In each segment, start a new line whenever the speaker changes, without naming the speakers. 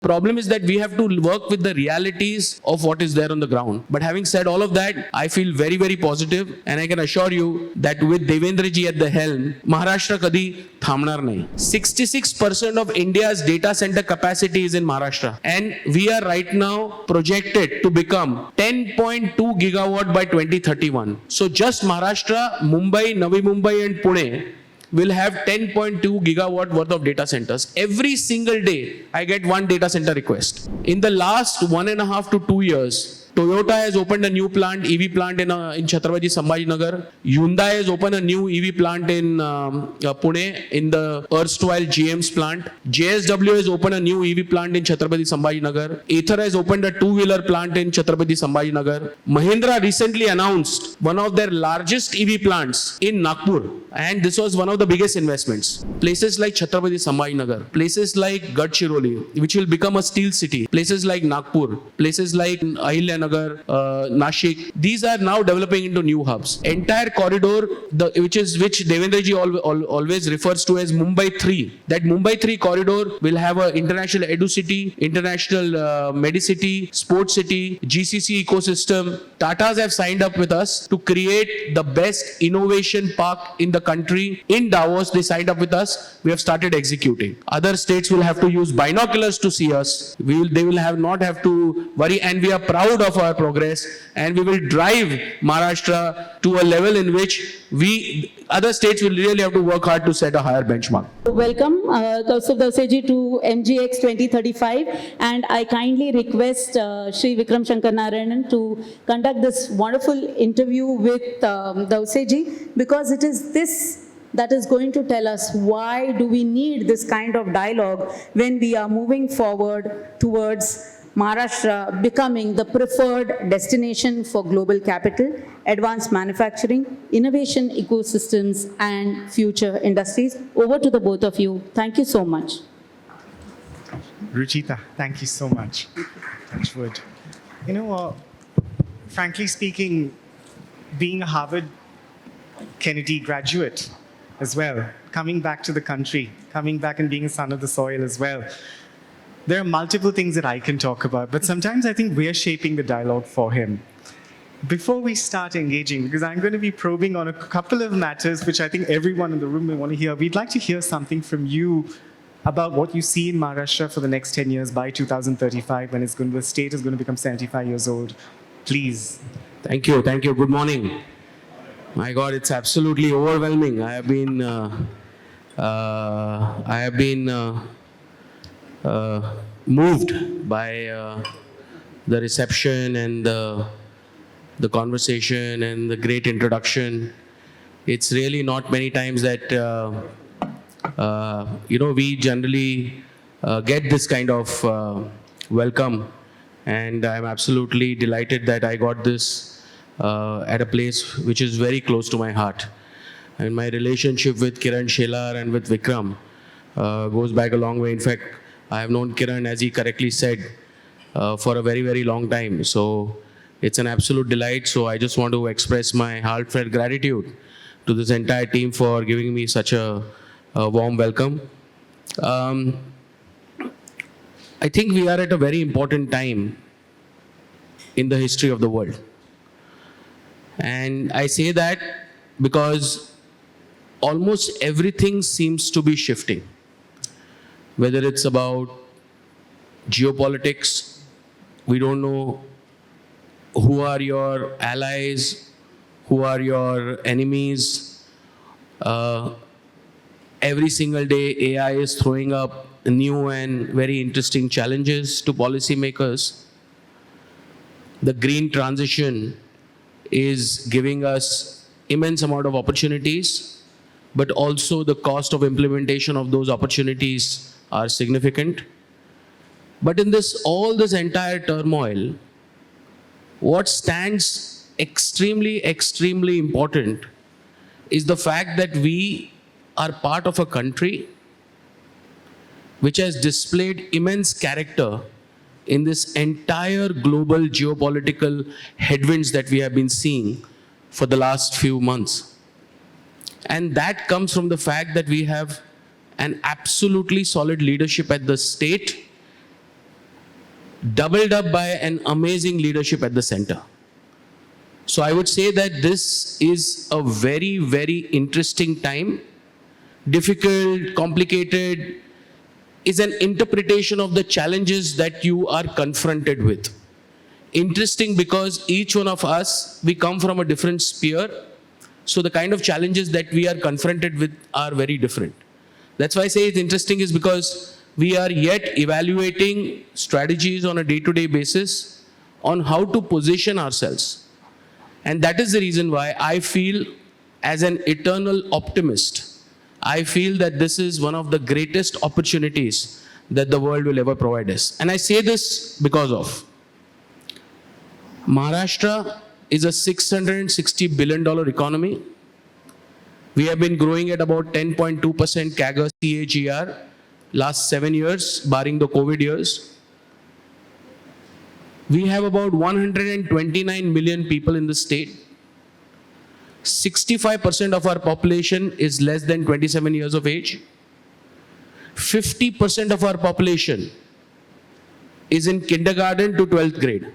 Problem is that we have to work with the realities of what is there on the ground. But having said all of that, I feel very, very positive, and I can assure you that with Devendra ji at the helm, Maharashtra kadi thamnar nahi. 66% of India's data center capacity is in Maharashtra, and we are right now projected to become 10.2 gigawatt by 2031. So just Maharashtra, Mumbai, Navi Mumbai and Pune will have 10.2 gigawatt worth of data centers. Every single day, I get one data center request. In the last 1.5 to 2 years, Toyota has opened a new plant, EV plant in Chhatrapati Sambhajinagar. Hyundai has opened a new EV plant in Pune in the erstwhile GM's plant. JSW has opened a new EV plant in Chhatrapati Sambhajinagar. Ather has opened a two-wheeler plant in Chhatrapati Sambhajinagar. Mahindra recently announced one of their largest EV plants in Nagpur, and this was one of the biggest investments. Places like Chhatrapati Sambhajinagar, places like Gadchiroli, which will become a steel city, places like Nagpur, places like Ahilya Nagar, Nashik, these are now developing into new hubs. Entire corridor, which Devendra ji always refers to as Mumbai 3. That Mumbai 3 corridor will have an international edu city, international medicity, sports city, GCC ecosystem. Tatas have signed up with us to create the best innovation park in the country. In Davos, they signed up with us. We have started executing. Other states will have to use binoculars to see us. They will not have to worry, and we are proud of our progress, and we will drive Maharashtra to a level in which other states will really have to work hard to set a higher benchmark.
Welcome Kaustubh Dhavse ji to MGX 2035, and I kindly request Shri Vikram Shankar Narayanan to conduct this wonderful interview with Dhavse ji, because it is this that is going to tell us why do we need this kind of dialogue when we are moving forward towards Maharashtra becoming the preferred destination for global capital, advanced manufacturing, innovation ecosystems, and future industries. Over to the both of you. Thank you so much.
Ruchita, thank you so much. Touchwood. Frankly speaking, being a Harvard Kennedy graduate as well, coming back to the country, coming back and being a son of the soil as well, there are multiple things that I can talk about, but sometimes I think we're shaping the dialogue for him. Before we start engaging, because I'm going to be probing on a couple of matters which I think everyone in the room may want to hear, we'd like to hear something from you about what you see in Maharashtra for the next 10 years by 2035, when the state is going to become 75 years old. Please.
Thank you. Good morning. My God, it's absolutely overwhelming. I have been moved by the reception and the conversation and the great introduction. It's really not many times that we generally get this kind of welcome, and I'm absolutely delighted that I got this at a place which is very close to my heart. And my relationship with Kiran Shelar and with Vikram goes back a long way. In fact, I have known Kiran, as he correctly said, for a very, very long time. So it's an absolute delight. So I just want to express my heartfelt gratitude to this entire team for giving me such a warm welcome. I think we are at a very important time in the history of the world. And I say that because almost everything seems to be shifting. Whether it's about geopolitics, we don't know who are your allies, who are your enemies. Every single day, AI is throwing up new and very interesting challenges to policymakers. The green transition is giving us immense amount of opportunities, but also the cost of implementation of those opportunities are significant. But in all this entire turmoil, what stands extremely, extremely important is the fact that we are part of a country which has displayed immense character in this entire global geopolitical headwinds that we have been seeing for the last few months. And that comes from the fact that we have an absolutely solid leadership at the state doubled up by an amazing leadership at the center. So I would say that this is a very, very interesting time. Difficult, complicated, is an interpretation of the challenges that you are confronted with. Interesting because each one of us, we come from a different sphere. So the kind of challenges that we are confronted with are very different. That's why I say it's interesting is because we are yet evaluating strategies on a day-to-day basis on how to position ourselves. And that is the reason why I feel, as an eternal optimist, I feel that this is one of the greatest opportunities that the world will ever provide us. And I say this because of Maharashtra is a $660 billion economy. We have been growing at about 10.2% CAGR CAGR last 7 years, barring the COVID years. We have about 129 million people in the state. 65% of our population is less than 27 years of age. 50% of our population is in kindergarten to 12th grade.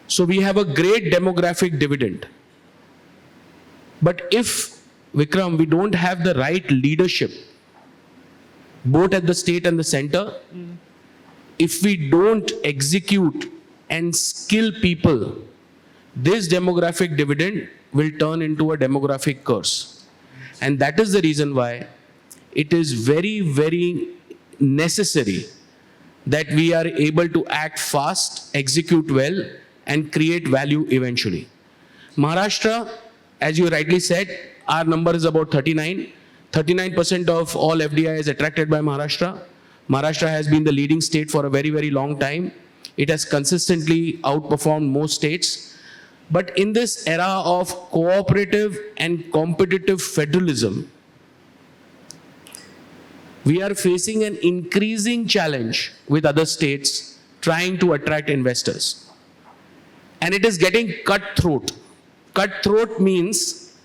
So we have a great demographic dividend. But if, Vikram, we don't have the right leadership, both at the state and the center, if we don't execute and skill people, this demographic dividend will turn into a demographic curse. And that is the reason why it is very, very necessary that we are able to act fast, execute well, and create value eventually. Maharashtra, as you rightly said, our number is about 39. 39% of all FDI is attracted by Maharashtra. Maharashtra has been the leading state for a very, very long time. It has consistently outperformed most states. But in this era of cooperative and competitive federalism, we are facing an increasing challenge with other states trying to attract investors. And it is getting cutthroat. Cutthroat means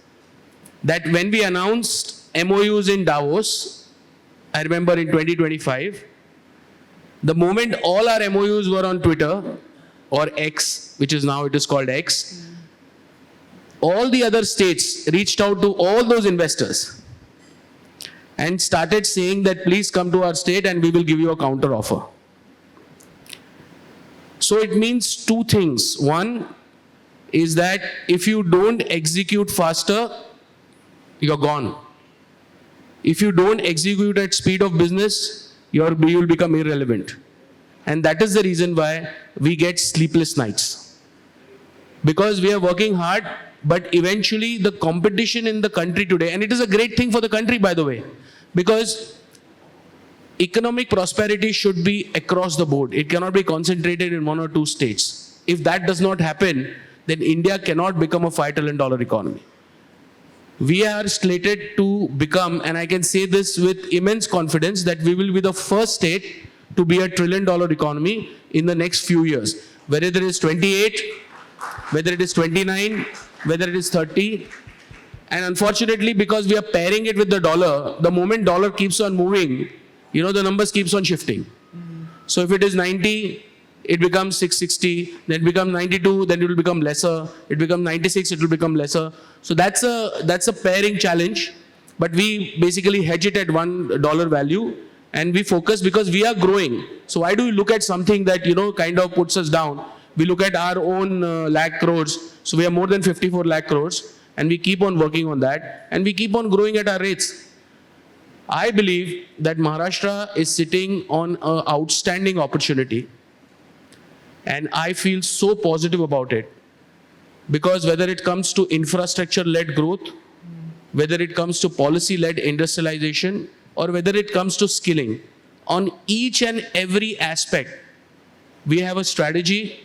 that when we announced MOUs in Davos, I remember in 2025, the moment all our MOUs were on Twitter or X, which is now it is called X, all the other states reached out to all those investors and started saying that please come to our state and we will give you a counter offer. So it means two things. One is that if you don't execute faster, you're gone. If you don't execute at speed of business, you will become irrelevant. And that is the reason why we get sleepless nights. Because we are working hard, but eventually the competition in the country today, and it is a great thing for the country, by the way, because economic prosperity should be across the board. It cannot be concentrated in one or two states. If that does not happen, then India cannot become a $5 trillion economy. We are slated to become, and I can say this with immense confidence, that we will be the first state to be a $1 trillion economy in the next few years. Whether it is 28, whether it is 29, whether it is 30. And unfortunately, because we are pairing it with the dollar, the moment dollar keeps on moving, the numbers keeps on shifting. So if it is 90, it becomes 660, then it becomes 92, then it will become lesser. It becomes 96, it will become lesser. So that's a pairing challenge. But we basically hedge it at $1 value and we focus because we are growing. So why do we look at something that, kind of puts us down? We look at our own lakh crores. So we have more than 54 lakh crores and we keep on working on that and we keep on growing at our rates. I believe that Maharashtra is sitting on an outstanding opportunity. And I feel so positive about it because whether it comes to infrastructure-led growth, whether it comes to policy-led industrialization, or whether it comes to skilling, on each and every aspect, we have a strategy,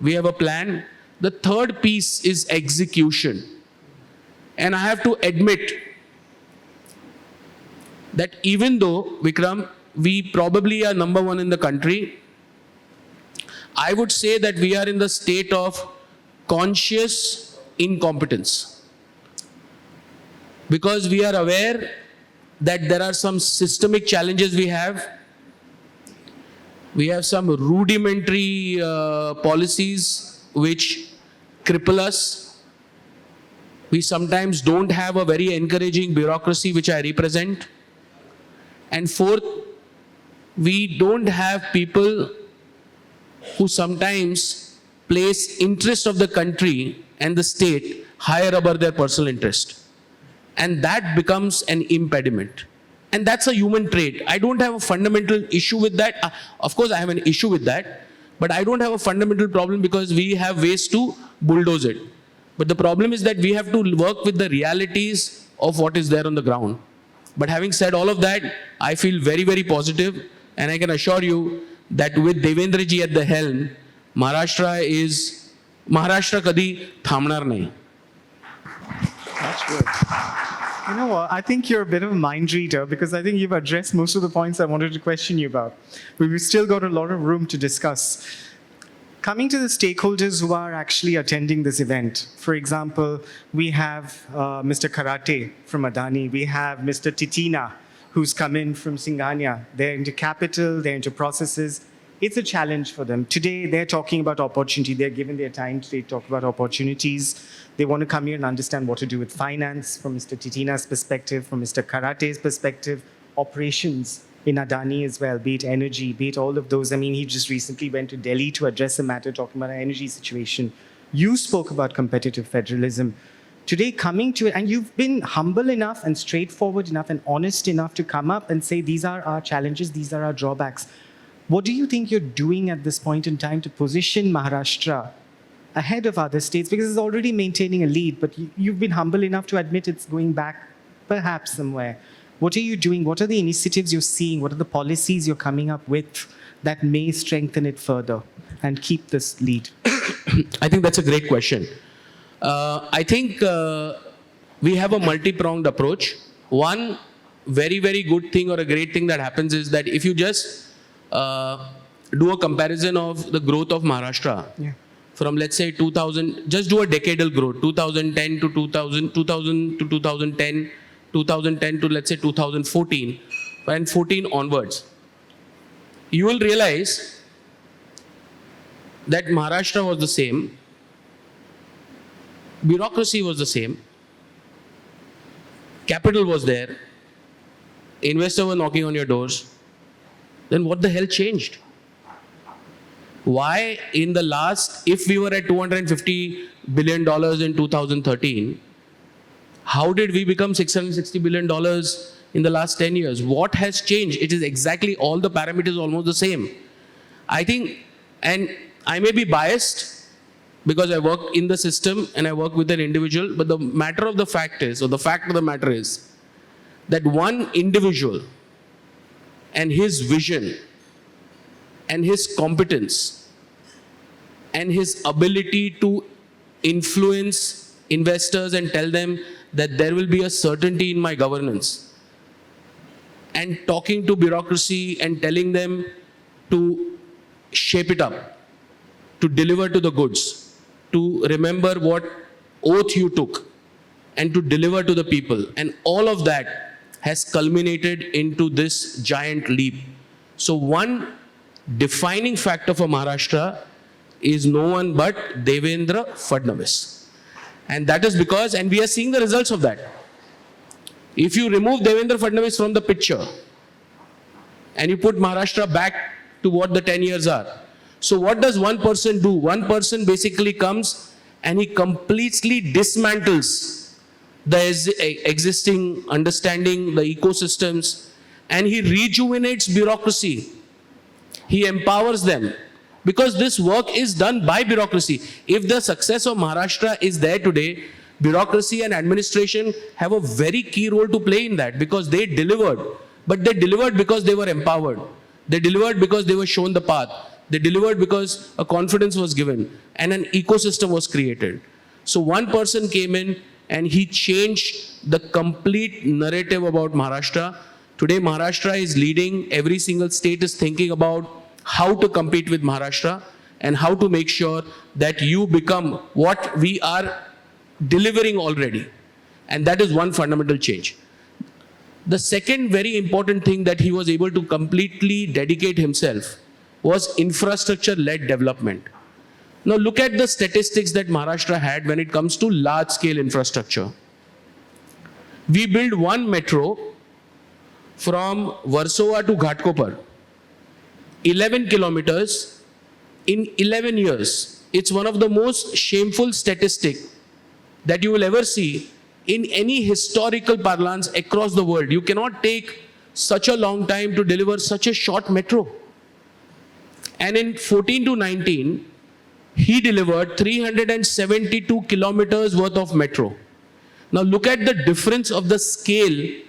we have a plan. The third piece is execution. And I have to admit that even though, Vikram, we probably are number one in the country, I would say that we are in the state of conscious incompetence. Because we are aware that there are some systemic challenges we have. We have some rudimentary policies which cripple us. We sometimes don't have a very encouraging bureaucracy, which I represent. And fourth, we don't have people who sometimes place interest of the country and the state higher above their personal interest. And that becomes an impediment. And that's a human trait. I don't have a fundamental issue with that. Of course, I have an issue with that, but I don't have a fundamental problem because we have ways to bulldoze it. But the problem is that we have to work with the realities of what is there on the ground. But having said all of that, I feel very, very positive, and I can assure you that with Devendra ji at the helm, Maharashtra kadi thamnar nahi.
That's good. You know what? I think you're a bit of a mind reader because I think you've addressed most of the points I wanted to question you about. But we've still got a lot of room to discuss. Coming to the stakeholders who are actually attending this event, for example, we have Mr. Karate from Adani. We have Mr. Titina, who's come in from Singhania. They're into capital, they're into processes. It's a challenge for them. Today, they're talking about opportunity. They're given their time today to talk about opportunities. They want to come here and understand what to do with finance from Mr. Titina's perspective, from Mr. Karate's perspective, operations in Adani as well, be it energy, be it all of those. I mean, he just recently went to Delhi to address a matter talking about our energy situation. You spoke about competitive federalism. Today, coming to it, and you've been humble enough and straightforward enough and honest enough to come up and say, these are our challenges, these are our drawbacks. What do you think you're doing at this point in time to position Maharashtra ahead of other states? Because it's already maintaining a lead, but you've been humble enough to admit it's going back perhaps somewhere. What are you doing? What are the initiatives you're seeing? What are the policies you're coming up with that may strengthen it further and keep this lead?
I think that's a great question. I think we have a multi-pronged approach. One very, very good thing or a great thing that happens is that if you just do a comparison of the growth of Maharashtra from, let's say, 2000, just do a decadal growth, 2010 to 2000, 2000 to 2010, 2010 to, let's say, 2014, and 14 onwards, you will realize that Maharashtra was the same, bureaucracy was the same, capital was there, investors were knocking on your doors. Then what the hell changed? Why in the last, if we were at $250 billion in 2013, how did we become $660 billion in the last 10 years? What has changed? It is exactly all the parameters almost the same. I think, and I may be biased because I work in the system and I work with an individual, but the matter of the fact is, or the fact of the matter is, that one individual and his vision and his competence and his ability to influence investors and tell them that there will be a certainty in my governance, and talking to bureaucracy and telling them to shape it up, to deliver to the goods, to remember what oath you took, and to deliver to the people. And all of that has culminated into this giant leap. So one defining factor for Maharashtra is no one but Devendra Fadnavis. And that is because, and we are seeing the results of that. If you remove Devendra Fadnavis from the picture and you put Maharashtra back to what the 10 years are, so what does one person do? One person basically comes and he completely dismantles the existing understanding, the ecosystems, and he rejuvenates bureaucracy. He empowers them because this work is done by bureaucracy. If the success of Maharashtra is there today, bureaucracy and administration have a very key role to play in that because they delivered. But they delivered because they were empowered. They delivered because they were shown the path. They delivered because a confidence was given and an ecosystem was created. So one person came in and he changed the complete narrative about Maharashtra. Today, Maharashtra is leading. Every single state is thinking about how to compete with Maharashtra and how to make sure that you become what we are delivering already. And that is one fundamental change. The second very important thing that he was able to completely dedicate himself was infrastructure-led development. Now look at the statistics that Maharashtra had when it comes to large-scale infrastructure. We built one metro from Warsaw to Ghatkopar, 11 kilometers in 11 years. It's one of the most shameful statistics that you will ever see in any historical parlance across the world. You cannot take such a long time to deliver such a short metro. And in 14 to 19, he delivered 372 kilometers worth of metro. Now look at the difference of the scale.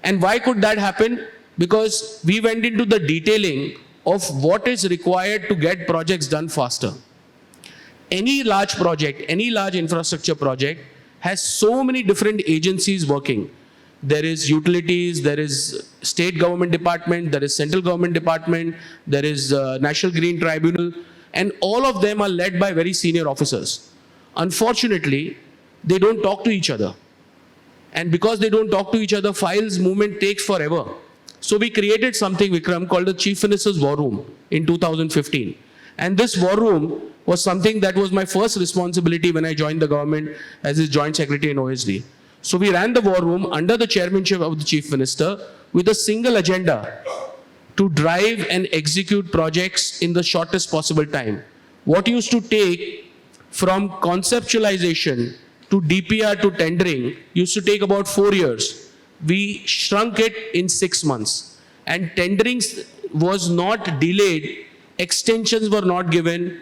And why could that happen? Because we went into the detailing of what is required to get projects done faster. Any large project, any large infrastructure project has so many different agencies working. There is utilities, there is state government department, there is central government department, there is National Green Tribunal, and all of them are led by very senior officers. Unfortunately, they don't talk to each other. And because they don't talk to each other, files movement takes forever. So we created something, Vikram, called the Chief Minister's War Room in 2015. And this war room was something that was my first responsibility when I joined the government as his Joint Secretary in OSD. So we ran the war room under the chairmanship of the Chief Minister with a single agenda to drive and execute projects in the shortest possible time. What used to take from conceptualization to DPR to tendering used to take about 4 years. We shrunk it in 6 months. And tendering was not delayed, extensions were not given,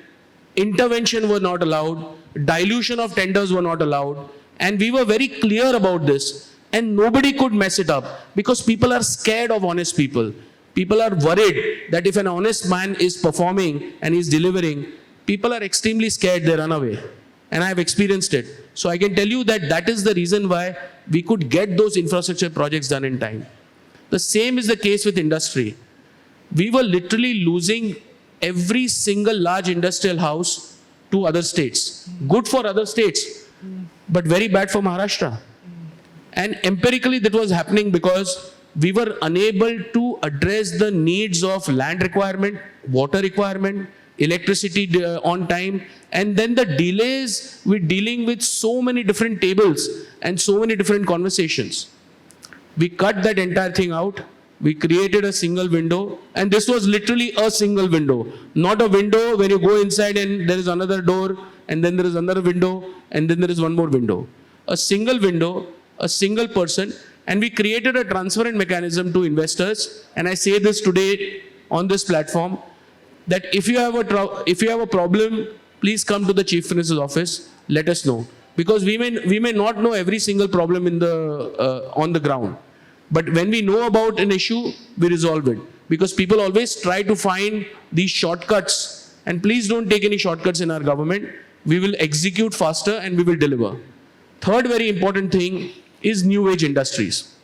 intervention were not allowed, dilution of tenders were not allowed. And we were very clear about this. And nobody could mess it up because people are scared of honest people. People are worried that if an honest man is performing and is delivering, people are extremely scared, they run away. And I have experienced it. So I can tell you that that is the reason why we could get those infrastructure projects done in time. The same is the case with industry. We were literally losing every single large industrial house to other states. Good for other states, but very bad for Maharashtra. And empirically that was happening because we were unable to address the needs of land requirement, water requirement, electricity on time, and then the delays with dealing with so many different tables and so many different conversations. We cut that entire thing out. We created a single window, and this was literally a single window, not a window when you go inside and there is another door, and then there is another window, and then there is one more window. A single window, a single person, and we created a transparent mechanism to investors. And I say this today on this platform, that if you have a problem, please come to the Chief Minister's office, let us know. Because we may not know every single problem in on the ground. But when we know about an issue, we resolve it. Because people always try to find these shortcuts. And please don't take any shortcuts in our government. We will execute faster and we will deliver. Third very important thing is new age industries.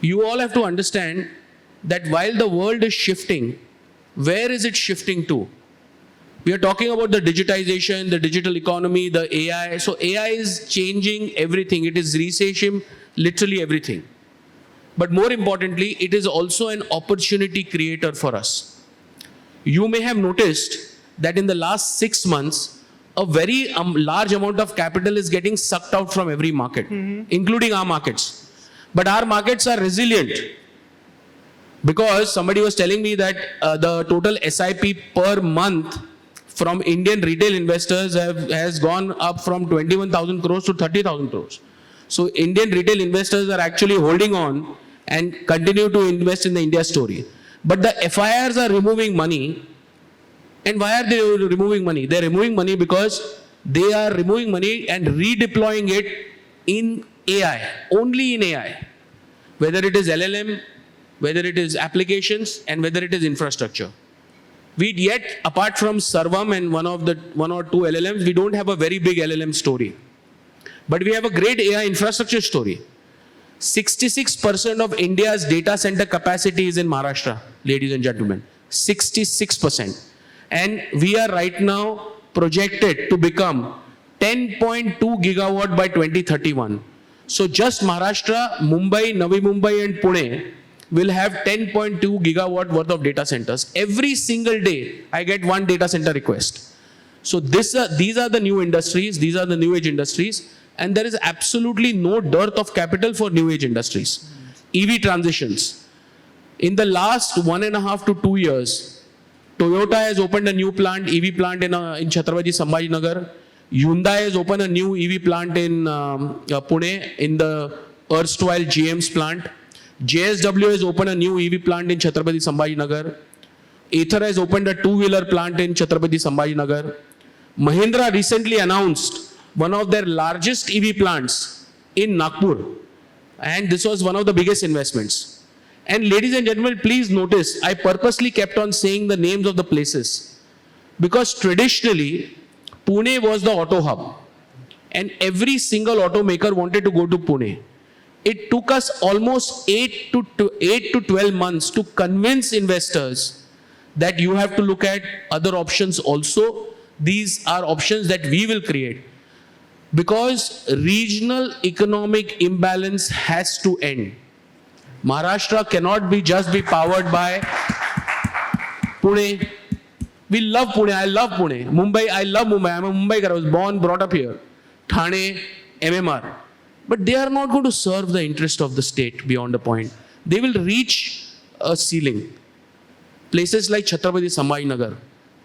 You all have to understand that while the world is shifting, where is it shifting to? We are talking about the digitization, the digital economy, the AI. So AI is changing everything. It is reshaping literally everything. But more importantly, it is also an opportunity creator for us. You may have noticed that in the last 6 months, a very large amount of capital is getting sucked out from every market, including our markets. But our markets are resilient. Because somebody was telling me that the total SIP per month from Indian retail investors has gone up from 21,000 crores to 30,000 crores. So Indian retail investors are actually holding on and continue to invest in the India story. But the FIRs are removing money. And why are they removing money? They're removing money because they are removing money and redeploying it in AI, only in AI. Whether it is LLM, whether it is applications, and whether it is infrastructure. We yet, apart from Sarvam and one or two LLMs, we don't have a very big LLM story. But we have a great AI infrastructure story. 66% of India's data center capacity is in Maharashtra, ladies and gentlemen. 66%. And we are right now projected to become 10.2 gigawatt by 2031. So just Maharashtra, Mumbai, Navi Mumbai and Pune, will have 10.2 gigawatt worth of data centers. Every single day, I get one data center request. So these are the new industries, these are the new age industries, and there is absolutely no dearth of capital for new age industries. EV transitions. In the last 1.5 to 2 years, Toyota has opened a new plant, EV plant in Chhatrapati Sambhajinagar. Hyundai has opened a new EV plant in Pune, in the erstwhile GM's plant. JSW has opened a new EV plant in Chhatrapati Sambhajinagar. Ather has opened a two-wheeler plant in Chhatrapati Sambhajinagar. Mahindra recently announced one of their largest EV plants in Nagpur. And this was one of the biggest investments. And ladies and gentlemen, please notice, I purposely kept on saying the names of the places. Because traditionally, Pune was the auto hub. And every single automaker wanted to go to Pune. It took us almost 8 to 12 months to convince investors that you have to look at other options also. These are options that we will create. Because regional economic imbalance has to end. Maharashtra cannot just be powered by Pune. We love Pune. I love Pune. Mumbai, I love Mumbai. I'm a Mumbaiker. I was born, brought up here. Thane, MMR. But they are not going to serve the interest of the state beyond a point. They will reach a ceiling. Places like Chhatrapati Sambhajinagar,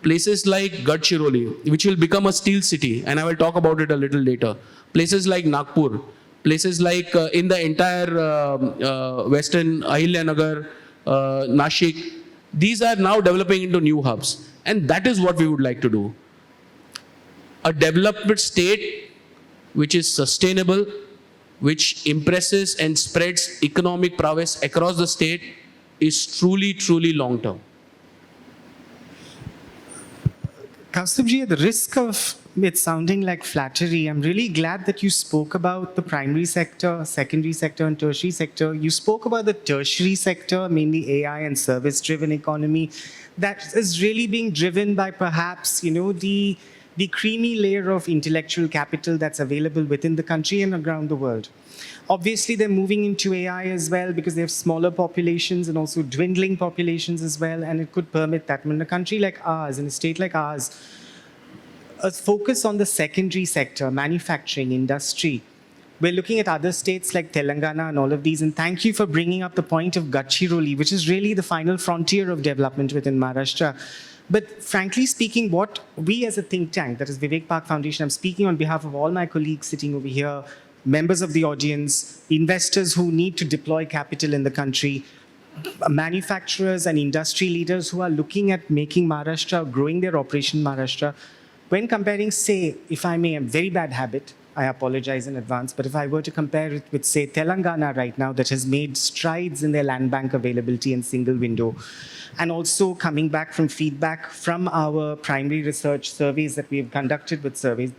places like Gadchiroli, which will become a steel city, and I will talk about it a little later. Places like Nagpur, places like in the entire western Ahilyanagar, Nashik, these are now developing into new hubs. And that is what we would like to do. A developed state which is sustainable, which impresses and spreads economic prowess across the state is truly, truly long term.
Kaustubh, at the risk of it sounding like flattery, I'm really glad that you spoke about the primary sector, secondary sector, and tertiary sector. You spoke about the tertiary sector, mainly AI and service-driven economy, that is really being driven by perhaps, the creamy layer of intellectual capital that's available within the country and around the world. Obviously, they're moving into AI as well because they have smaller populations and also dwindling populations as well, and it could permit that. In a country like ours, in a state like ours, a focus on the secondary sector, manufacturing, industry. We're looking at other states like Telangana and all of these, and thank you for bringing up the point of Gadchiroli, which is really the final frontier of development within Maharashtra. But frankly speaking, what we as a think tank, that is Vivek Park Foundation, I'm speaking on behalf of all my colleagues sitting over here, members of the audience, investors who need to deploy capital in the country, manufacturers and industry leaders who are looking at making Maharashtra, growing their operation in Maharashtra. When comparing, say, if I may, a very bad habit, I apologize in advance, but if I were to compare it with, say, Telangana right now that has made strides in their land bank availability and single window, and also coming back from feedback from our primary research surveys that we have conducted with surveys,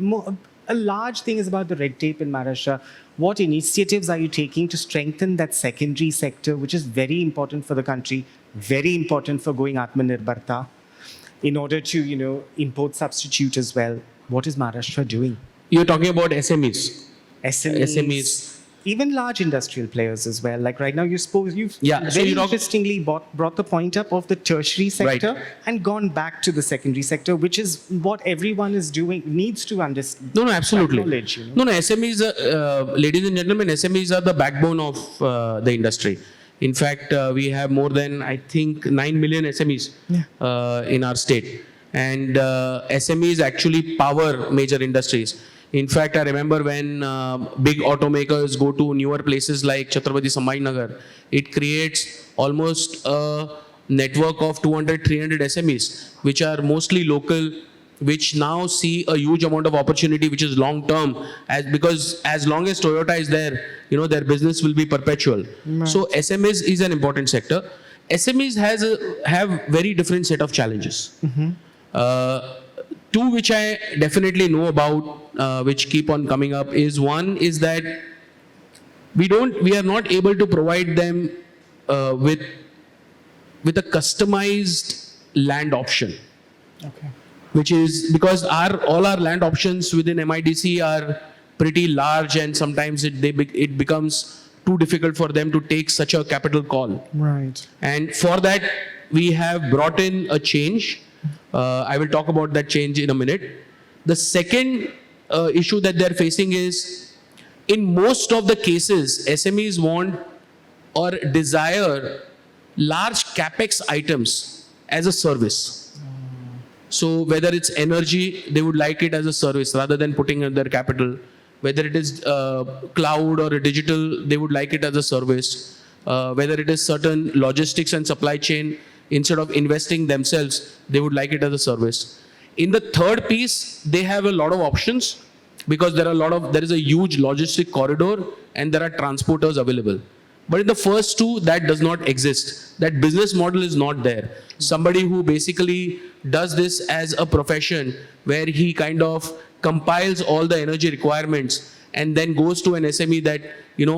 a large thing is about the red tape in Maharashtra. What initiatives are you taking to strengthen that secondary sector, which is very important for the country, very important for going Atmanirbharta, in order to, import substitute as well? What is Maharashtra doing?
You're talking about SMEs.
SMEs. Even large industrial players as well. Like right now, you've
Yeah, so
very
you talk-
interestingly brought the point up of the tertiary sector
Right.
and gone back to the secondary sector, which is what everyone is doing, needs to understand.
No, absolutely.
Acknowledge,
No, SMEs, ladies and gentlemen, SMEs are the backbone of the industry. In fact, we have more than, I think, 9 million SMEs in our state. And SMEs actually power major industries. In fact, I remember when big automakers go to newer places like Chhatrapati Sambhajinagar, it creates almost a network of 200, 300 SMEs, which are mostly local, which now see a huge amount of opportunity, which is long term, because as long as Toyota is there, their business will be perpetual. Right. So SMEs is an important sector. SMEs have very different set of challenges. Mm-hmm. Two which I definitely know about, which keep on coming up, is one is that we are not able to provide them with a customized land option.
Okay.
Which is because all our land options within MIDC are pretty large, and sometimes it becomes too difficult for them to take such a capital call.
Right.
And for that, we have brought in a change. I will talk about that change in a minute. The second issue that they're facing is, in most of the cases, SMEs want or desire large capex items as a service. So whether it's energy, they would like it as a service rather than putting in their capital. Whether it is cloud or digital, they would like it as a service. Whether it is certain logistics and supply chain, instead of investing themselves, they would like it as a service. In the third piece, they have a lot of options because there is a huge logistic corridor and there are transporters available. But in the first two, that does not exist. That business model is not there. Somebody who basically does this as a profession where he kind of compiles all the energy requirements and then goes to an SME that,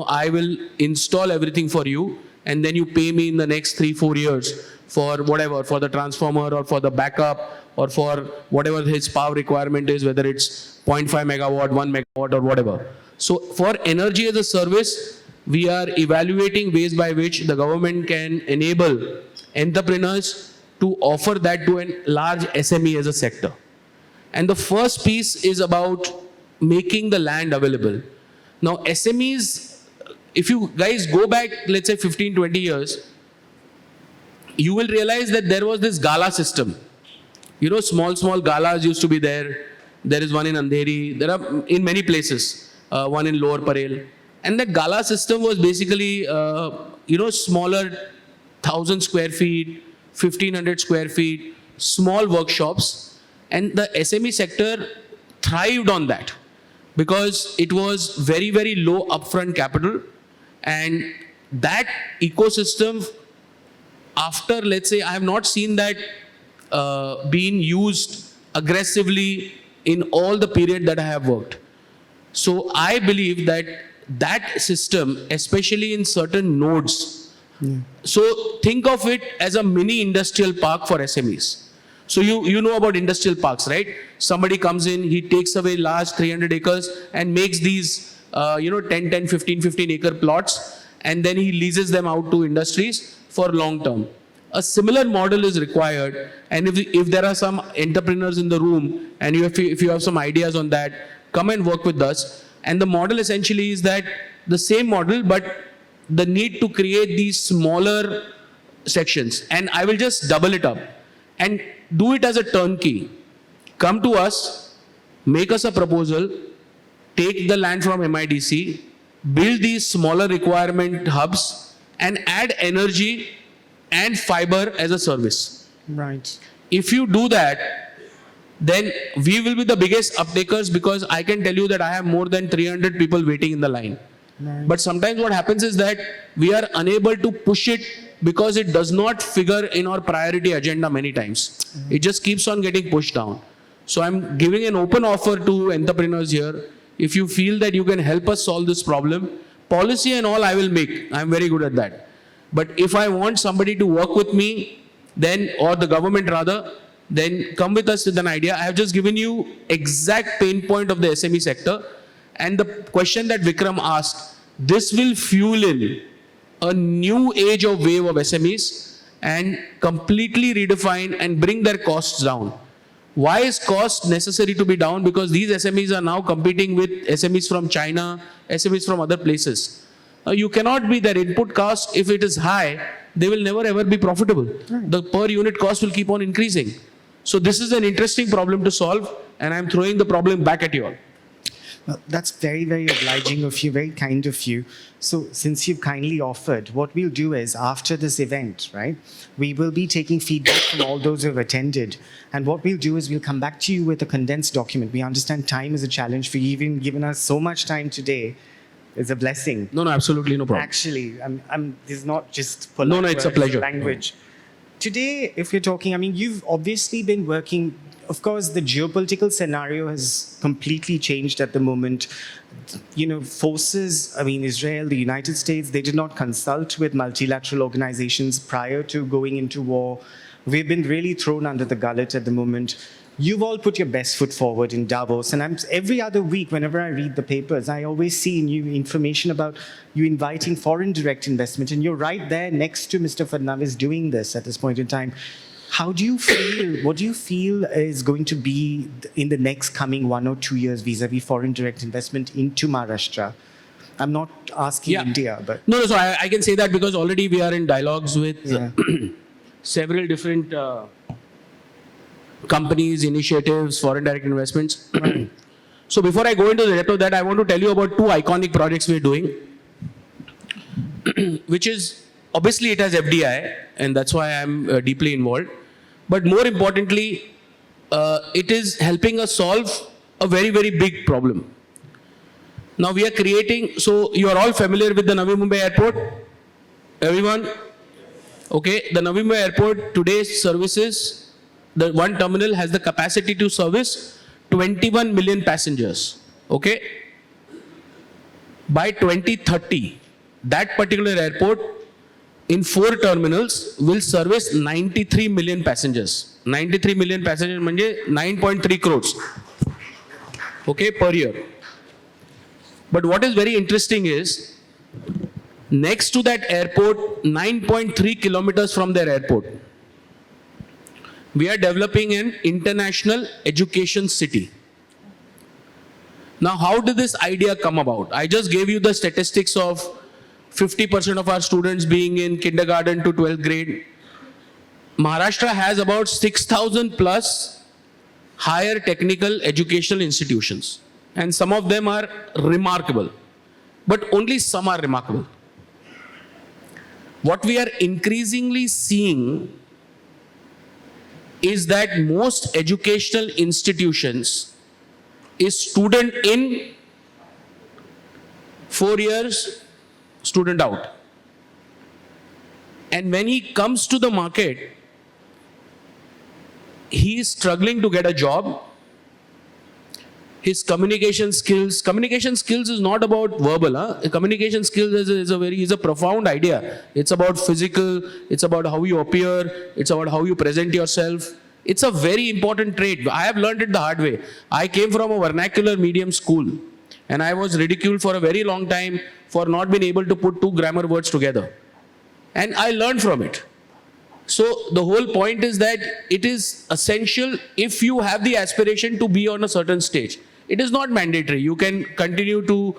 I will install everything for you and then you pay me in the next 3-4 years for whatever, for the transformer or for the backup or for whatever his power requirement is, whether it's 0.5 megawatt, 1 megawatt or whatever. So for energy as a service, we are evaluating ways by which the government can enable entrepreneurs to offer that to a large SME as a sector. And the first piece is about making the land available. Now SMEs, if you guys go back, let's say 15-20 years, you will realize that there was this gala system. Small galas used to be there. There is one in Andheri. There are in many places, one in Lower Parel. And that gala system was basically, smaller 1,000 square feet, 1,500 square feet, small workshops. And the SME sector thrived on that because it was very, very low upfront capital. And that ecosystem, after, let's say, I have not seen that being used aggressively in all the period that I have worked. So I believe that system, especially in certain nodes, so think of it as a mini industrial park for SMEs. So you know about industrial parks, right? Somebody comes in, he takes away large 300 acres and makes these 10, 15 acre plots, and then he leases them out to industries for long term. A similar model is required, and if there are some entrepreneurs in the room and if you have some ideas on that, come and work with us. And the model essentially is that the same model, but the need to create these smaller sections. And I will just double it up and do it as a turnkey. Come to us, make us a proposal, take the land from MIDC, build these smaller requirement hubs, and add energy and fiber as a service.
Right.
If you do that, then we will be the biggest uptakers because I can tell you that I have more than 300 people waiting in the line.
Right.
But sometimes what happens is that we are unable to push it because it does not figure in our priority agenda many times. It just keeps on getting pushed down. So I'm giving an open offer to entrepreneurs here. If you feel that you can help us solve this problem, policy and all I will make. I'm very good at that. But if I want somebody to work with me, then, or the government rather, then come with us with an idea. I have just given you exact pain point of the SME sector. And the question that Vikram asked, this will fuel in a new age of wave of SMEs and completely redefine and bring their costs down. Why is cost necessary to be down? Because these SMEs are now competing with SMEs from China, SMEs from other places. You cannot be their input cost. If it is high, they will never ever be profitable. Right. The per unit cost will keep on increasing. So this is an interesting problem to solve, and I'm throwing the problem back at you all.
Well, that's very, very obliging of you, very kind of you. So since you've kindly offered, what we'll do is after this event, right, we will be taking feedback from all those who have attended. And what we'll do is we'll come back to you with a condensed document. We understand time is a challenge for you, even given us so much time today. It's a blessing.
No, absolutely no problem.
Actually, this is not just polite
No, it's a pleasure.
Language. Today, if you're talking, you've obviously been working. Of course, the geopolitical scenario has completely changed at the moment. Forces, Israel, the United States, they did not consult with multilateral organizations prior to going into war. We've been really thrown under the gullet at the moment. you've all put your best foot forward in Davos, and every other week, whenever I read the papers, I always see new information about you inviting foreign direct investment, and you're right there next to Mr. Fadnavis doing this at this point in time. How do you feel? What do you feel is going to be in the next coming 1 or 2 years vis-a-vis foreign direct investment into Maharashtra? I'm not asking India, but...
No, so I can say that because already we are in dialogues with several different companies, initiatives, foreign direct investments. So before I go into the depth of that, I want to tell you about 2 iconic projects we're doing, which is, obviously it has FDI, and that's why I'm deeply involved. But more importantly, it is helping us solve a very, very big problem. Now we are creating, so you are all familiar with the Navi Mumbai airport? Everyone? Okay, the Navi Mumbai airport today's services, the one terminal has the capacity to service 21 million passengers. Okay? By 2030, that particular airport in 4 terminals will service 93 million passengers. 93 million passengers means 9.3 crores. Okay, per year. But what is very interesting is, next to that airport, 9.3 kilometers from their airport, we are developing an international education city. Now, how did this idea come about? I just gave you the statistics of 50% of our students being in kindergarten to 12th grade. Maharashtra has about 6,000 plus higher technical educational institutions. And some of them are remarkable. But only some are remarkable. What we are increasingly seeing is that most educational institutions is student in, 4 years, student out. And when he comes to the market, he is struggling to get a job. His communication skills is not about verbal. Communication skills is a profound idea. It's about physical, it's about how you appear, it's about how you present yourself. It's a very important trait. I have learned it the hard way. I came from a vernacular medium school, and I was ridiculed for a very long time for not being able to put 2 grammar words together. And I learned from it. So the whole point is that it is essential if you have the aspiration to be on a certain stage. It is not mandatory. You can continue to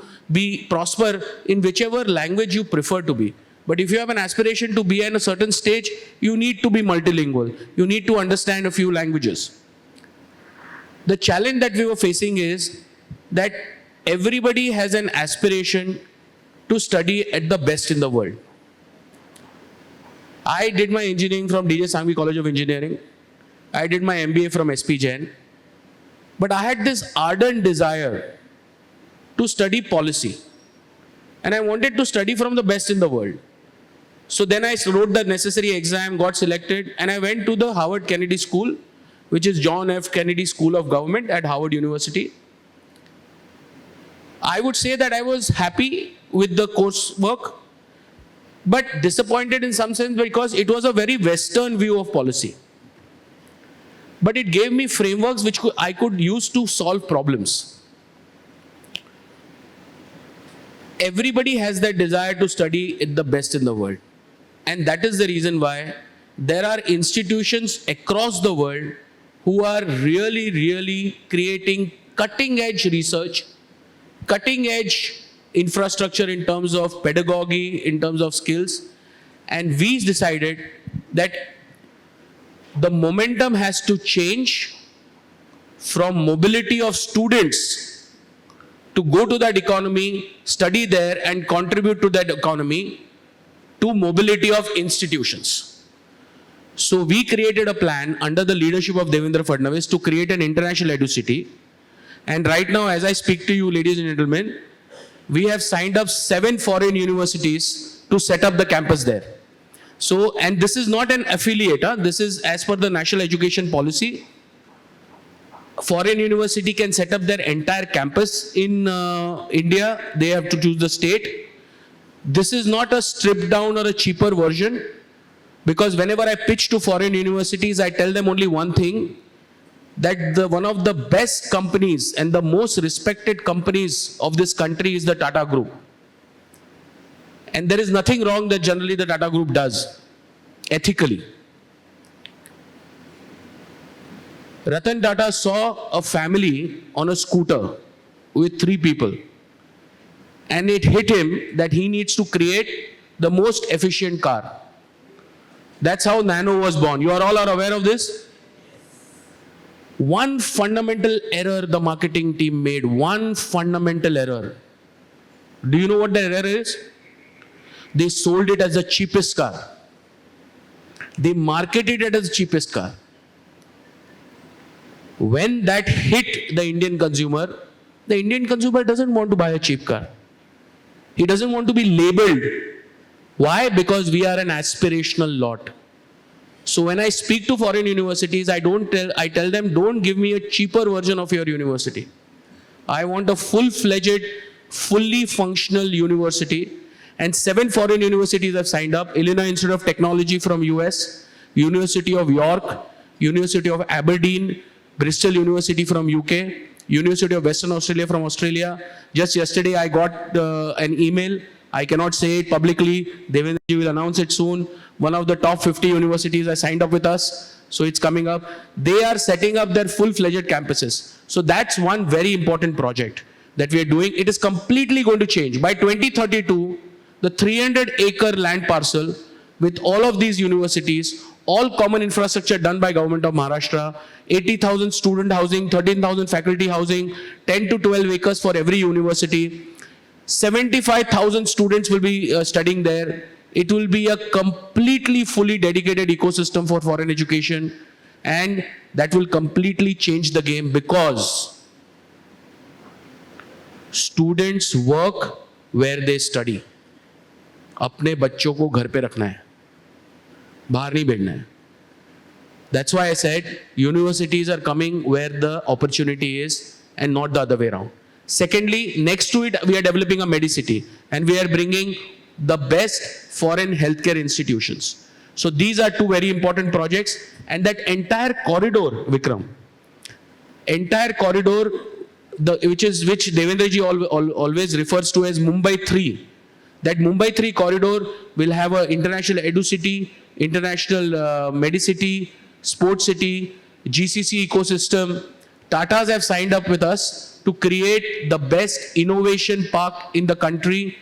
prosper in whichever language you prefer to be. But if you have an aspiration to be in a certain stage, you need to be multilingual. You need to understand a few languages. The challenge that we were facing is that everybody has an aspiration to study at the best in the world. I did my engineering from DJ Sangvi College of Engineering. I did my MBA from SP Jain. But I had this ardent desire to study policy. And I wanted to study from the best in the world. So then I wrote the necessary exam, got selected, and I went to the Harvard Kennedy School, which is John F. Kennedy School of Government at Harvard University. I would say that I was happy with the coursework, but disappointed in some sense because it was a very Western view of policy. But it gave me frameworks which I could use to solve problems. Everybody has that desire to study at the best in the world. And that is the reason why there are institutions across the world who are really, really creating cutting-edge research, cutting-edge infrastructure in terms of pedagogy, in terms of skills. And we decided that the momentum has to change from mobility of students to go to that economy, study there and contribute to that economy, to mobility of institutions. So we created a plan under the leadership of Devendra Fadnavis to create an international edu-city. And right now, as I speak to you, ladies and gentlemen, we have signed up 7 foreign universities to set up the campus there. So, and this is not an affiliate, this is as per the National Education Policy. Foreign university can set up their entire campus in India. They have to choose the state. This is not a stripped down or a cheaper version, because whenever I pitch to foreign universities, I tell them only one thing, that one of the best companies and the most respected companies of this country is the Tata Group. And there is nothing wrong that generally the Tata Group does, ethically. Ratan Tata saw a family on a scooter with 3 people. And it hit him that he needs to create the most efficient car. That's how Nano was born. You all are aware of this? One fundamental error the marketing team made. One fundamental error. Do you know what the error is? They sold it as the cheapest car. They marketed it as the cheapest car. When that hit the Indian consumer doesn't want to buy a cheap car. He doesn't want to be labeled. Why? Because we are an aspirational lot. So when I speak to foreign universities, I tell them, don't give me a cheaper version of your university. I want a full-fledged, fully functional university. And 7 foreign universities have signed up. Illinois Institute of Technology from US, University of York, University of Aberdeen, Bristol University from UK, University of Western Australia from Australia. Just yesterday I got an email. I cannot say it publicly. Devendra will announce it soon. One of the top 50 universities has signed up with us. So it's coming up. They are setting up their full-fledged campuses. So that's one very important project that we are doing. It is completely going to change. By 2032, the 300-acre land parcel with all of these universities, all common infrastructure done by government of Maharashtra, 80,000 student housing, 13,000 faculty housing, 10 to 12 acres for every university. 75,000 students will be studying there. It will be a completely fully dedicated ecosystem for foreign education, and that will completely change the game because students work where they study. अपने बच्चों को घर पे रखना है, बाहर नहीं भेजना है. That's why I said universities are coming where the opportunity is and not the other way around. Secondly, next to it, we are developing a Medicity and we are bringing the best foreign healthcare institutions. So these are 2 very important projects, and that entire corridor, Vikram, entire corridor, which Devendra ji always refers to as Mumbai 3. That Mumbai 3 corridor will have an international EduCity, international Medicity, Sports City, GCC ecosystem. Tatas have signed up with us to create the best innovation park in the country.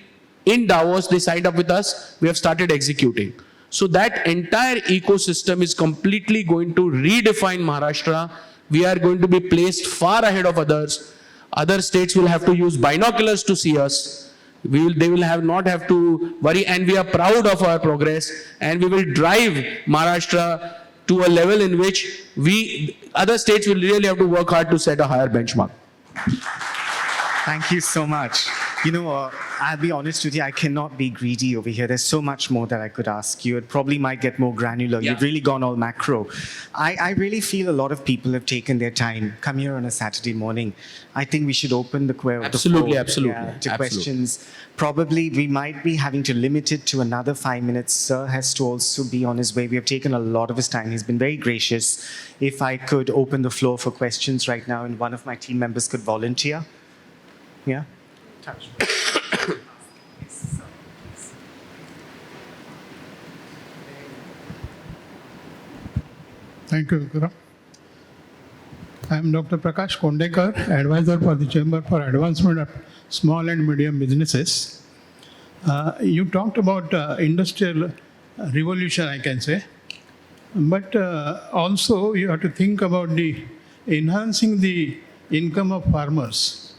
In Davos, they signed up with us. We have started executing. So that entire ecosystem is completely going to redefine Maharashtra. We are going to be placed far ahead of others. Other states will have to use binoculars to see us. They will not have to worry, and we are proud of our progress, and we will drive Maharashtra to a level in which other states will really have to work hard to set a higher benchmark.
Thank you so much. You know, I'll be honest with you, I cannot be greedy over here. There's so much more that I could ask you. It probably might get more granular.
Yeah.
You've really gone all macro. I really feel a lot of people have taken their time, come here on a Saturday morning. I think we should open the floor
Absolutely.
to questions. Probably we might be having to limit it to another 5 minutes. Sir has to also be on his way. We have taken a lot of his time. He's been very gracious. If I could open the floor for questions right now, and one of my team members could volunteer. Yeah? Touch.
Thank you, Vikram. I am Dr. Prakash Kondekar, advisor for the Chamber for Advancement of Small and Medium Businesses. You talked about industrial revolution, I can say, but also you have to think about the enhancing the income of farmers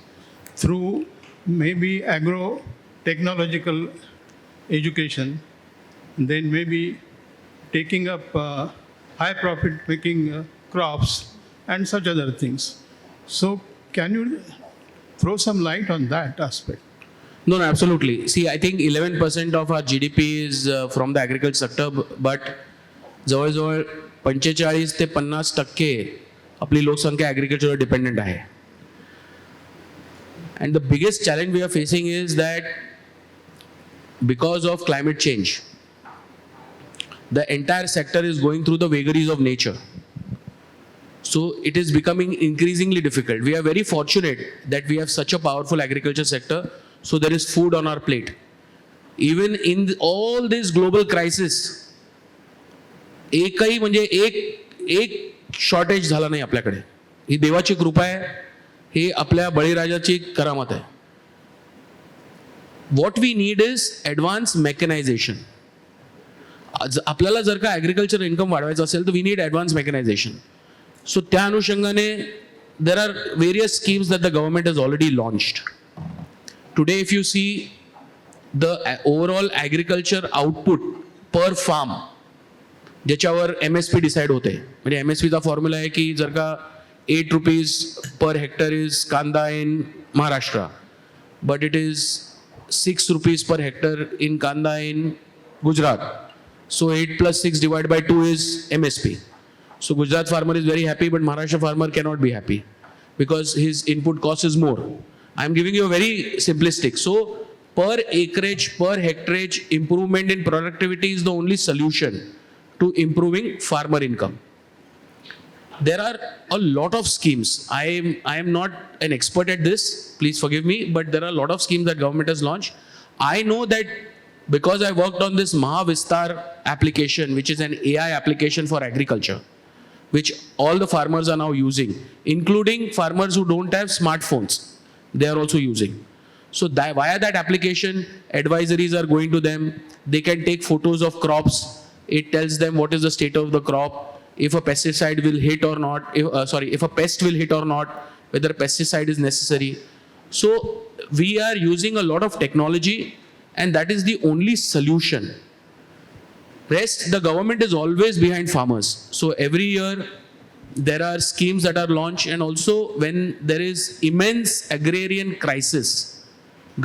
through maybe agro-technological education, then maybe taking up high profit making crops and such other things. So can you throw some light on that aspect?
No, absolutely. See, I think 11% of our GDP is from the agriculture sector, but जवळजवळ 45 ते 50% आपली लोकसंख्या agriculture dependent आहे. And the biggest challenge we are facing is that because of climate change, the entire sector is going through the vagaries of nature. So it is becoming increasingly difficult. We are very fortunate that we have such a powerful agriculture sector. So there is food on our plate. Even in all this global crisis, एक shortage झाला नाही आपल्याकडे. ही देवाची कृपा आहे, हे आपल्या बळीराजाची करामत आहे. What we need is advance mechanisation. आपल्याला जर का ॲग्रिकल्चर इन्कम वाढवायचं असेल तर we need advance mechanisation. So त्या अनुषंगाने there are various schemes that the government has already launched. Today if you see the overall agriculture output per farm ज्याच्यावर MSP decide होते, म्हणजे MSPचा फॉर्म्युला आहे की जर का ₹8 पर हेक्टर इज कांदा in Maharashtra, but it is ₹6 per hectare in Kanda in Gujarat. So 8 plus 6 divided by 2 is MSP. So Gujarat farmer is very happy, but Maharashtra farmer cannot be happy because his input cost is more. I am giving you a very simplistic. So per acreage, per hectareage improvement in productivity is the only solution to improving farmer income. There are a lot of schemes. I am not an expert at this, please forgive me, but there are a lot of schemes that government has launched. I know that because I worked on this MahaVistar application, which is an AI application for agriculture, which all the farmers are now using, including farmers who don't have smartphones. They are also using. So via that application, advisories are going to them. They can take photos of crops. It tells them what is the state of the crop, if a pesticide will hit or not, if a pest will hit or not, whether pesticide is necessary. So we are using a lot of technology, and that is the only solution. Rest, the government is always behind farmers. So every year there are schemes that are launched, and also when there is immense agrarian crisis,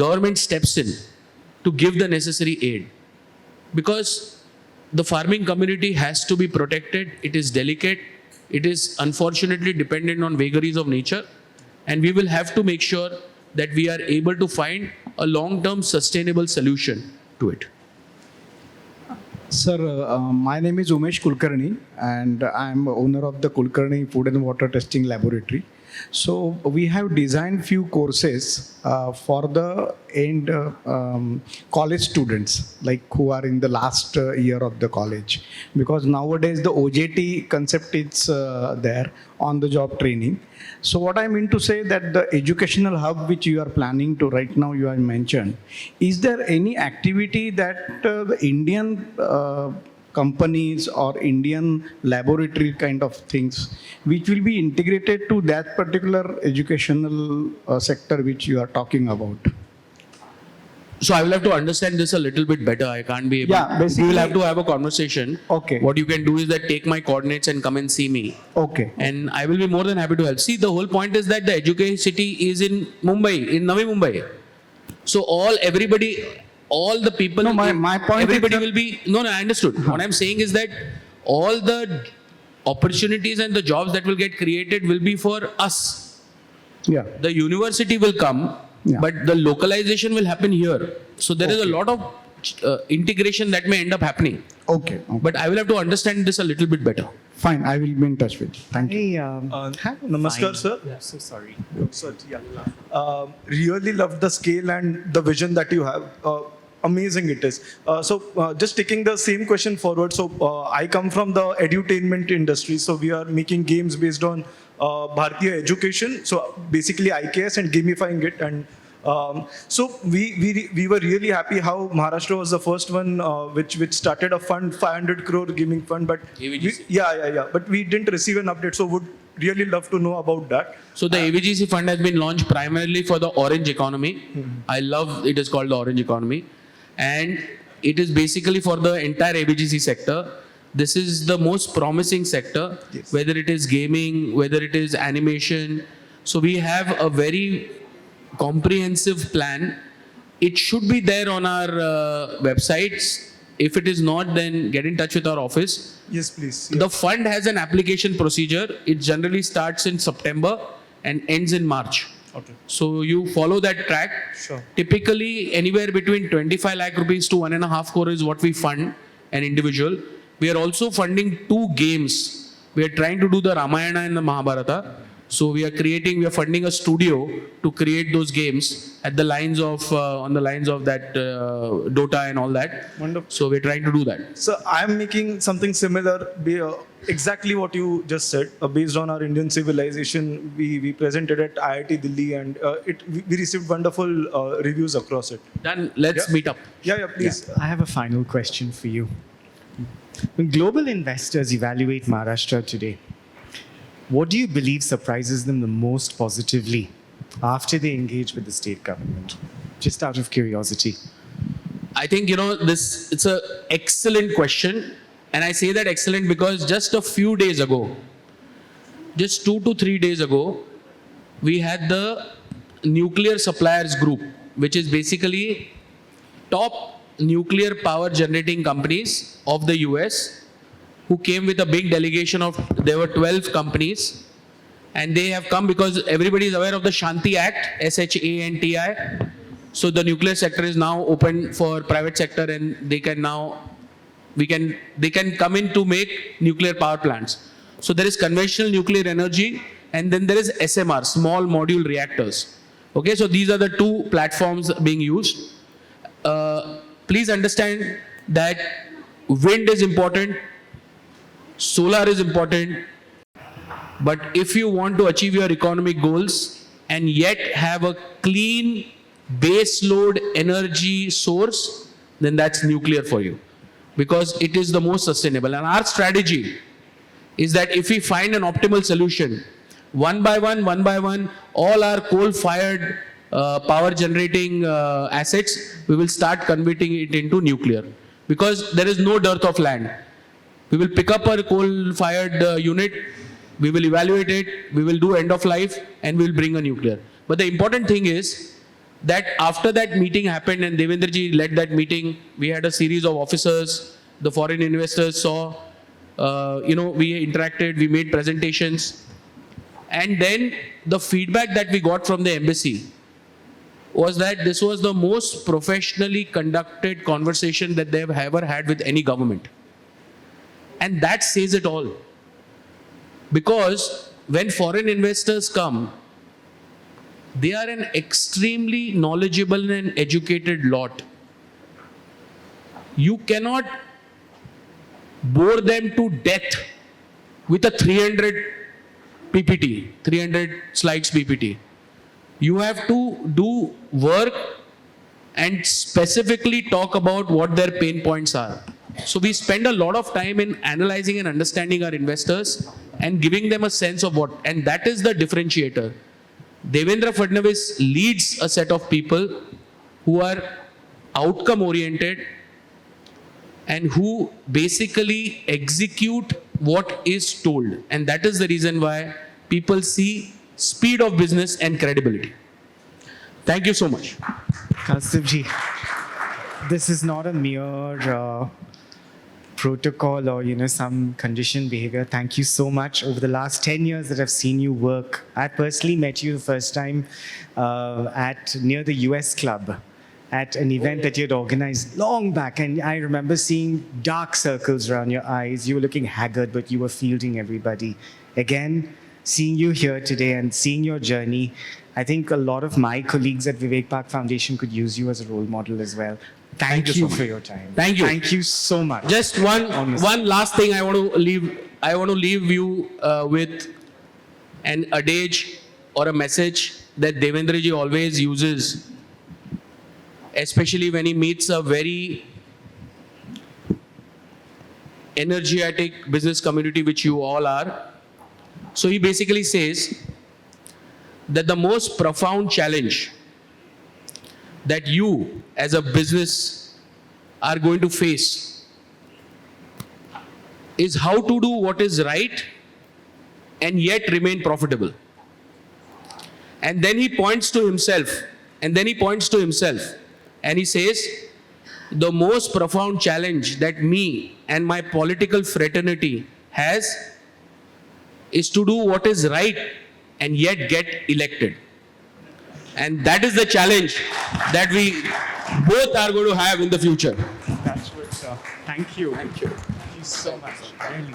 government steps in to give the necessary aid. Because the farming community has to be protected. It is delicate. It is unfortunately dependent on vagaries of nature. And we will have to make sure that we are able to find a long-term sustainable solution to it.
Sir, my name is Umesh Kulkarni, and I am owner of the Kulkarni Food and Water Testing Laboratory. So we have designed few courses for the end college students, like who are in the last year of the college, because nowadays the OJT concept is there, on the job training. So what I mean to say that the educational hub which you are planning to right now, you have mentioned, is there any activity that the Indian companies or Indian laboratory kind of things which will be integrated to that particular educational sector which you are talking about?
So I will have to understand this a little bit better. I can't be able.
Yeah, basically-
we will have to have a conversation.
Okay.
What you can do is that take my coordinates and come and see me.
Okay.
And I will be more than happy to help. See, the whole point is that the education city is in Mumbai, in Navi Mumbai. So all the people,
No, my point is
everybody
that-
will be, no, I understood. What I'm saying is that all the opportunities and the jobs that will get created will be for us.
Yeah.
The university will come,
Yeah.
but the localization will happen here. So there is a lot of integration that may end up happening.
Okay.
But I will have to understand this a little bit better.
Fine, I will be in touch with you. Thank you.
Namaskar, sir. So sorry. So, yeah. Really love the scale and the vision that you have. Amazing it is. So just taking the same question forward. So I come from the edutainment industry. So we are making games based on Bharatiya education. So basically IKS and gamifying it. And so we were really happy how Maharashtra was the first one which started a fund, 500 crore gaming fund. But
AVGC.
yeah. But we didn't receive an update. So would really love to know about that.
So the AVGC fund has been launched primarily for the orange economy. I love it is called the orange economy. And it is basically for the entire AVGC sector. This is the most promising sector,
Yes.
whether it is gaming, whether it is animation. So we have a very comprehensive plan. It should be there on our websites. If it is not, then get in touch with our office.
Yes, please.
The fund has an application procedure. It generally starts in September and ends in March.
Okay.
So you follow that track.
Sure.
Typically anywhere between 25 lakh rupees to 1.5 crore is what we fund an individual. We are also funding 2 games We are trying to do the Ramayana and the Mahabharata. So we are funding a studio to create those games at the lines of, on the lines of that Dota and all that.
Wonderful.
So we're trying to do that.
So I'm making something similar, exactly what you just said, based on our Indian civilization. We presented at IIT Delhi, and we received wonderful reviews across it.
Then let's
Yeah.
meet up.
Yeah, please.
I have a final question for you. When global investors evaluate Maharashtra today, what do you believe surprises them the most positively after they engage with the state government? Just out of curiosity.
I think, it's a excellent question. And I say that excellent because just a few days ago, just 2 to 3 days ago, we had the nuclear suppliers group, which is basically top nuclear power generating companies of the US, who came with a big delegation there were 12 companies, and they have come because everybody is aware of the Shanti Act, SHANTI. So the nuclear sector is now open for private sector, and they can come in to make nuclear power plants. So there is conventional nuclear energy, and then there is SMR, small module reactors. Okay, so these are the two platforms being used. Please understand that wind is important, solar is important, but if you want to achieve your economic goals and yet have a clean base load energy source, then that's nuclear for you, because it is the most sustainable. And our strategy is that if we find an optimal solution, one by one, all our coal-fired power generating assets, we will start converting it into nuclear, because there is no dearth of land. We will pick up a coal-fired unit, we will evaluate it, we will do end of life, and we will bring a nuclear. But the important thing is that after that meeting happened and Devendra ji led that meeting, we had a series of officers, the foreign investors saw, we interacted, we made presentations. And then the feedback that we got from the embassy was that this was the most professionally conducted conversation that they've ever had with any government. And that says it all. Because when foreign investors come, they are an extremely knowledgeable and educated lot. You cannot bore them to death with a 300 PPT, 300 slides PPT. You have to do work and specifically talk about what their pain points are. So we spend a lot of time in analyzing and understanding our investors and giving them a sense of what, and that is the differentiator. Devendra Fadnavis leads a set of people who are outcome oriented and who basically execute what is told. And that is the reason why people see speed of business and credibility. Thank you so much.
Kaustubh ji, this is not a mere protocol or some conditioned behavior. Thank you so much. Over the last 10 years that I've seen you work, I personally met you the first time near the US Club at an event that you had organized long back, and I remember seeing dark circles around your eyes. You were looking haggard, but you were fielding everybody. Again, seeing you here today and seeing your journey, I think a lot of my colleagues at Vivek Park Foundation could use you as a role model as well. Thank you
so much
for your time.
Thank you.
Thank you so much.
Just one last thing I want to leave you with an adage or a message that Devendra ji always uses, especially when he meets a very energetic business community, which you all are. So he basically says that the most profound challenge that you as a business are going to face is how to do what is right and yet remain profitable. And then he points to himself, and he says, the most profound challenge that me and my political fraternity has is to do what is right and yet get elected. And that is the challenge that we both are going to have in the future.
That's good, sir. Thank you.
Thank you.
Thank you so much. Really.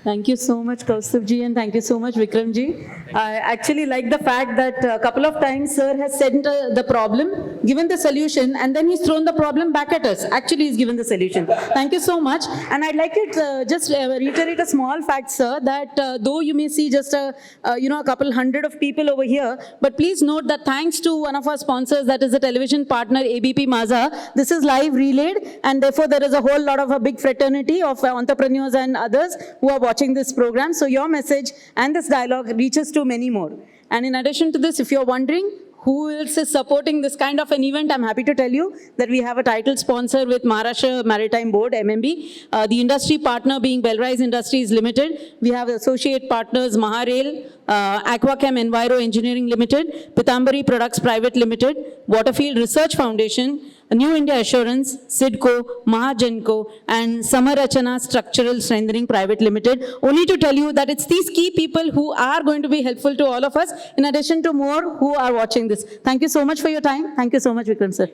Thank you so much, Kaustubh ji, and thank you so much, Vikram ji. I actually like the fact that a couple of times Sir has said the problem, given the solution, and then he's thrown the problem back at us. Actually, he's given the solution. Thank you so much. And I'd like to just reiterate a small fact, Sir, that though you may see just a couple hundred of people over here, but please note that thanks to one of our sponsors, that is the television partner ABP Maza, this is live relayed, and therefore there is a whole lot of a big fraternity of entrepreneurs and others who are watching this program. So your message and this dialogue reaches to many more. And in addition to this, if you're wondering who else is supporting this kind of an event, I'm happy to tell you that we have a title sponsor with Maharashtra Maritime Board, MMB, the industry partner being Bellrise Industries Limited. We have associate partners Maharail, Aquachem Enviro Engineering Limited, Pitambari Products Private Limited, Waterfield Research Foundation, New India Assurance, SIDCO, Mahagenco, and Samarachana Structural Strengthening Private Limited. Only to tell you that it's these key people who are going to be helpful to all of us, in addition to more who are watching this. Thank you so much for your time. Thank you so much, Vikram sir.